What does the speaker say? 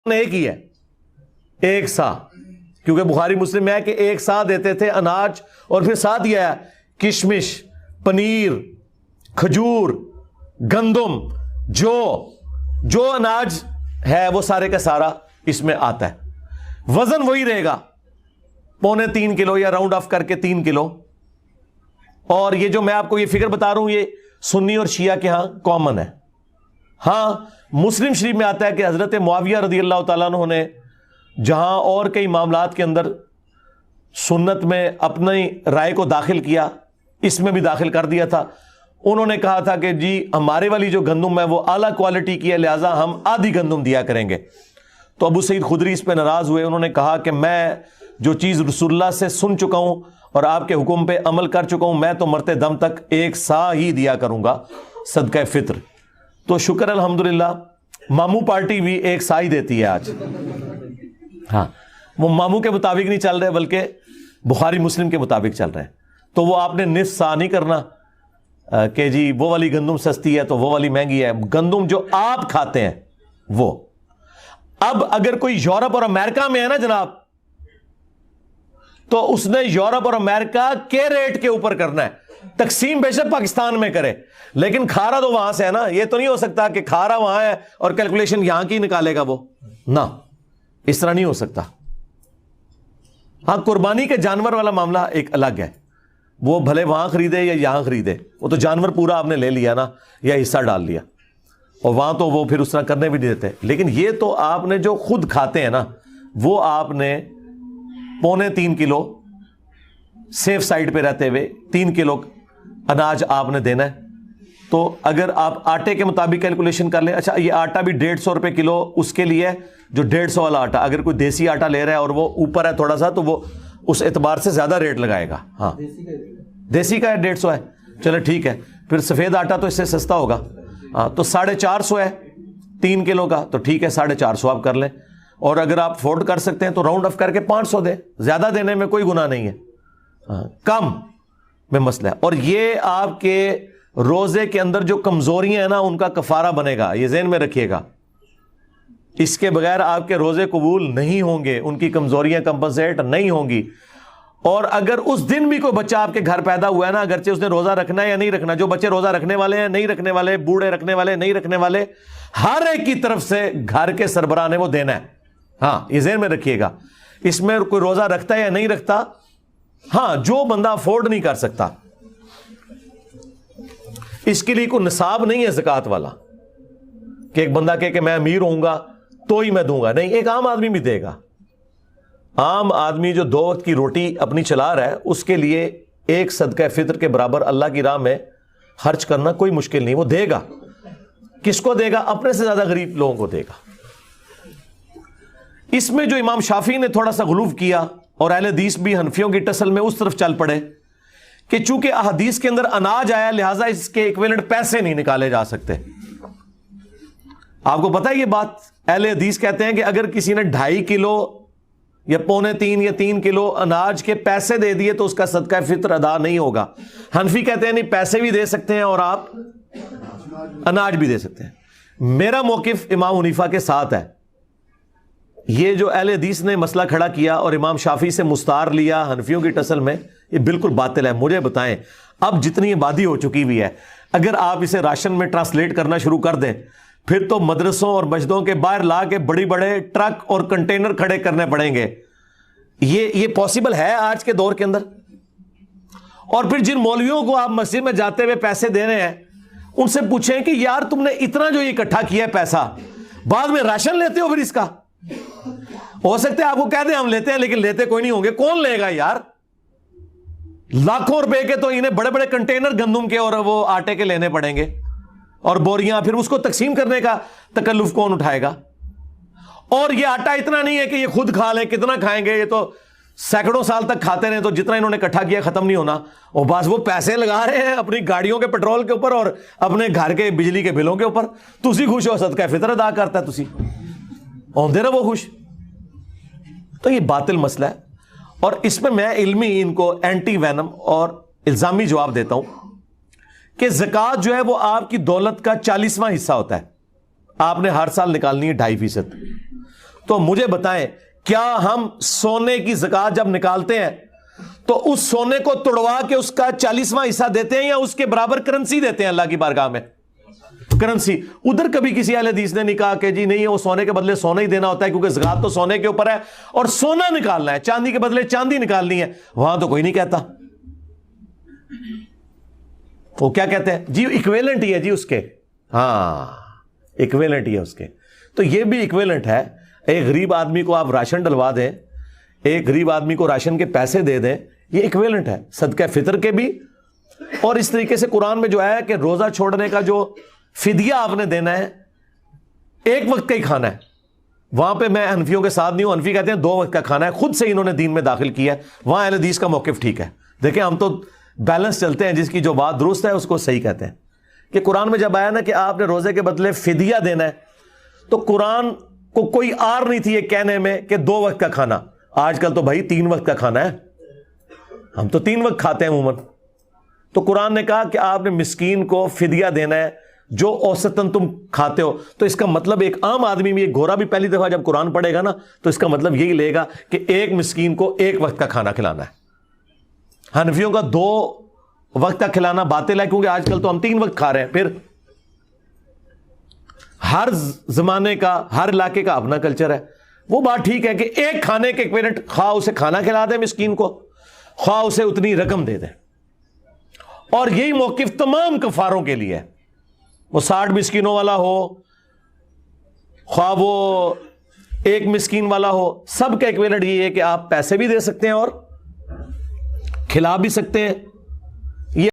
ایک ہی ہے، ایک سا، کیونکہ بخاری مسلم میں ہے کہ ایک سا دیتے تھے اناج، اور پھر ساتھ یہ ہے کشمش، پنیر، کھجور، گندم، جو اناج ہے وہ سارے کا سارا اس میں آتا ہے۔ وزن وہی رہے گا، 2.25 کلو یا راؤنڈ آف کر کے 3 کلو۔ اور یہ جو میں آپ کو یہ فگر بتا رہا ہوں یہ سنی اور شیعہ کے ہاں کامن ہے۔ ہاں مسلم شریف میں آتا ہے کہ حضرت معاویہ رضی اللہ تعالیٰ عنہ نے جہاں اور کئی معاملات کے اندر سنت میں اپنی رائے کو داخل کیا، اس میں بھی داخل کر دیا تھا۔ انہوں نے کہا تھا کہ جی ہمارے والی جو گندم ہے وہ اعلیٰ کوالٹی کی ہے، لہٰذا ہم آدھی گندم دیا کریں گے۔ تو ابو سعید خدری اس پہ ناراض ہوئے، انہوں نے کہا کہ میں جو چیز رسول اللہ سے سن چکا ہوں اور آپ کے حکم پہ عمل کر چکا ہوں، میں تو مرتے دم تک ایک سا ہی دیا کروں گا صدقہ فطر۔ تو شکر الحمدللہ ماموں پارٹی بھی ایک سا ہی دیتی ہے آج۔ ہاں وہ ماموں کے مطابق نہیں چل رہے بلکہ بخاری مسلم کے مطابق چل رہے ہیں۔ تو وہ آپ نے نصف سا نہیں کرنا کہ جی وہ والی گندم سستی ہے تو وہ والی مہنگی ہے۔ گندم جو آپ کھاتے ہیں وہ، اب اگر کوئی یورپ اور امریکہ میں ہے نا جناب، تو اس نے یورپ اور امریکہ کے ریٹ کے اوپر کرنا ہے، تقسیم بے شک پاکستان میں کرے لیکن کھا رہا تو وہاں سے ہے نا۔ یہ تو نہیں ہو سکتا کہ کھا رہا وہاں ہے اور کیلکولیشن یہاں کی نکالے گا وہ، نہ اس طرح نہیں ہو سکتا۔ ہاں قربانی کے جانور والا معاملہ ایک الگ ہے، وہ بھلے وہاں خریدے یا یہاں خریدے، وہ تو جانور پورا آپ نے لے لیا نا یا حصہ ڈال لیا، اور وہاں تو وہ پھر اس طرح کرنے بھی نہیں دیتے۔ لیکن یہ تو آپ نے جو خود کھاتے ہیں نا، وہ آپ نے 3.25 کلو سیف سائڈ پہ رہتے ہوئے 3 کلو اناج آپ نے دینا ہے۔ تو اگر آپ آٹے کے مطابق کیلکولیشن کر لیں، اچھا یہ آٹا بھی 150 روپے کلو اس کے لیے جو 150 والا آٹا، اگر کوئی دیسی آٹا لے رہا ہے اور وہ اوپر ہے تھوڑا سا تو وہ اس اعتبار سے زیادہ ریٹ لگائے گا۔ ہاں دیسی کا ہے 150 ہے، چلے ٹھیک ہے، پھر سفید آٹا تو اس سے سستا ہوگا، ہاں تو 450 ہے 3 کلو کا، تو ٹھیک ہے 450 آپ کر لیں۔ اور اگر آپ افورڈ کر سکتے ہیں تو راؤنڈ آف کر کے 500 دیں، زیادہ دینے میں کوئی گناہ نہیں ہے، ہاں کم میں مسئلہ ہے۔ اور یہ آپ کے روزے کے اندر جو کمزوریاں ہیں نا ان کا کفارہ بنے گا، یہ ذہن میں رکھیے گا، اس کے بغیر آپ کے روزے قبول نہیں ہوں گے، ان کی کمزوریاں کمپنسیٹ نہیں ہوں گی۔ اور اگر اس دن بھی کوئی بچہ آپ کے گھر پیدا ہوا ہے نا، اگرچہ اس نے روزہ رکھنا ہے یا نہیں رکھنا، جو بچے روزہ رکھنے والے ہیں نہیں رکھنے والے، بوڑھے رکھنے والے نہیں رکھنے والے، ہر ایک کی طرف سے گھر کے سربراہ نے وہ دینا ہے۔ ہاں یہ ذہن میں رکھیے گا، اس میں کوئی روزہ رکھتا ہے یا نہیں رکھتا، ہاں جو بندہ افورڈ نہیں کر سکتا اس کے لیے کوئی نصاب نہیں ہے زکوٰۃ والا کہ ایک بندہ کہے کہ میں امیر ہوں گا تو ہی میں دوں گا، نہیں، ایک عام آدمی بھی دے گا۔ عام آدمی جو 2 وقت کی روٹی اپنی چلا رہا ہے اس کے لیے ایک صدقہ فطر کے برابر اللہ کی راہ میں خرچ کرنا کوئی مشکل نہیں، وہ دے گا۔ کس کو دے گا؟ اپنے سے زیادہ غریب لوگوں کو دے گا۔ اس میں جو امام شافعی نے تھوڑا سا غلو کیا اور اہل حدیث بھی حنفیوں کی ٹسل میں اس طرف چل پڑے کہ چونکہ احادیث کے اندر اناج آیا لہٰذا اس کے ایکویلنٹ پیسے نہیں نکالے جا سکتے۔ آپ کو پتا ہے یہ بات، اہل حدیث کہتے ہیں کہ اگر کسی نے 2.5 کلو یا 2.25 یا 3 کلو اناج کے پیسے دے دیے تو اس کا صدقہ فطر ادا نہیں ہوگا۔ حنفی کہتے ہیں نہیں، پیسے بھی دے سکتے ہیں اور آپ اناج بھی دے سکتے ہیں۔ میرا موقف امام حنیفہ کے ساتھ ہے۔ یہ جو اہل حدیث نے مسئلہ کھڑا کیا اور امام شافعی سے مستعار لیا حنفیوں کی ٹسل میں، یہ بالکل باطل ہے۔ مجھے بتائیں اب جتنی آبادی ہو چکی ہوئی ہے، اگر آپ اسے راشن میں ٹرانسلیٹ کرنا شروع کر دیں پھر تو مدرسوں اور مسجدوں کے باہر لا کے بڑی بڑے ٹرک اور کنٹینر کھڑے کرنے پڑیں گے۔ یہ پاسبل ہے آج کے دور کے اندر؟ اور پھر جن مولویوں کو آپ مسجد میں جاتے ہوئے پیسے دے رہے ہیں ان سے پوچھیں کہ یار تم نے اتنا جو یہ اکٹھا کیا ہے پیسہ، بعد میں راشن لیتے ہو پھر اس کا؟ ہو سکتا ہے آپ کو کہہ دیں ہم لیتے ہیں لیکن لیتے کوئی نہیں ہوں گے، کون لے گا یار؟ لاکھوں روپے کے تو انہیں بڑے بڑے کنٹینر گندم کے اور وہ آٹے کے لینے پڑیں گے اور بوریاں، پھر اس کو تقسیم کرنے کا تکلف کون اٹھائے گا؟ اور یہ آٹا اتنا نہیں ہے کہ یہ خود کھا لیں، کتنا کھائیں گے؟ یہ تو سینکڑوں سال تک کھاتے رہے تو جتنا انہوں نے اکٹھا کیا ختم نہیں ہونا، اور بس وہ پیسے لگا رہے ہیں اپنی گاڑیوں کے پیٹرول کے اوپر اور اپنے گھر کے بجلی کے بلوں کے اوپر۔ تسی خوش ہو، صدقہ فطر ادا کرتا ہے، تسی ہوندے رہو وہ خوش۔ تو یہ باطل مسئلہ ہے، اور اس میں علمی ان کو اینٹی وینم اور الزامی جواب دیتا ہوں کہ زکوٰۃ جو ہے وہ آپ کی دولت کا 40واں حصہ ہوتا ہے، آپ نے ہر سال نکالنی ہے 2.5%۔ تو مجھے بتائیں کیا ہم سونے کی زکات جب نکالتے ہیں تو اس سونے کو توڑوا کے اس کا 40واں حصہ دیتے ہیں یا اس کے برابر کرنسی دیتے ہیں اللہ کی بارگاہ میں؟ کرنسی. ادھر کبھی کسی اہل حدیث نے نہیں کہا کہ جی نہیں وہ سونے کے بدلے سونا ہی دینا ہوتا ہے کیونکہ زکات تو سونے کے اوپر ہے اور سونا نکالنا ہے, چاندی کے بدلے چاندی نکالنی ہے. وہاں تو کوئی نہیں کہتا. وہ کیا کہتے ہیں جی ایکویلنٹ ہی ہے جی اس کے, ہاں ایکویلنٹ ہی ہے اس کے. تو یہ بھی ایکویلنٹ ہے. ایک غریب آدمی کو آپ راشن ڈلوا دیں, ایک غریب آدمی کو راشن کے پیسے دے دیں, یہ ایکویلنٹ ہے صدقہ فطر کے بھی. اور اس طریقے سے قرآن میں جو ہے کہ روزہ چھوڑنے کا جو فدیہ آپ نے دینا ہے ایک وقت کا ہی کھانا ہے. وہاں پہ میں حنفیوں کے ساتھ نہیں ہوں, حنفی کہتے ہیں 2 وقت کا کھانا ہے, خود سے انہوں نے دین میں داخل کیا ہے. وہاں اہل حدیث کا موقف ٹھیک ہے. دیکھیں ہم تو بیلنس چلتے ہیں, جس کی جو بات درست ہے اس کو صحیح کہتے ہیں. کہ قرآن میں جب آیا نا کہ آپ نے روزے کے بدلے فدیہ دینا ہے تو قرآن کو کوئی آر نہیں تھی یہ کہنے میں کہ 2 وقت کا کھانا. آج کل تو بھائی 3 وقت کا کھانا ہے, ہم تو 3 وقت کھاتے ہیں عموماً. تو قرآن نے کہا کہ آپ نے مسکین کو فدیہ دینا ہے جو اوسطاً تم کھاتے ہو. تو اس کا مطلب ایک عام آدمی بھی, ایک گورا بھی پہلی دفعہ جب قرآن پڑھے گا نا تو اس کا مطلب یہی لے گا کہ ایک مسکین کو 1 وقت کا کھانا کھلانا ہے. حنفیوں کا 2 وقت کا کھلانا باطل ہے کیونکہ آج کل تو ہم 3 وقت کھا رہے ہیں. پھر ہر زمانے کا, ہر علاقے کا اپنا کلچر ہے. وہ بات ٹھیک ہے کہ ایک کھانے کے ایکویلنٹ, خواہ اسے کھانا کھلا دیں مسکین کو, خواہ اسے اتنی رقم دے دیں. اور یہی موقف تمام کفاروں کے لیے ہے. وہ 60 مسکینوں والا ہو, خواہ وہ 1 مسکین والا ہو, سب کا ایکویلنٹ یہ ہے کہ آپ پیسے بھی دے سکتے ہیں اور کھلا بھی سکتے ہیں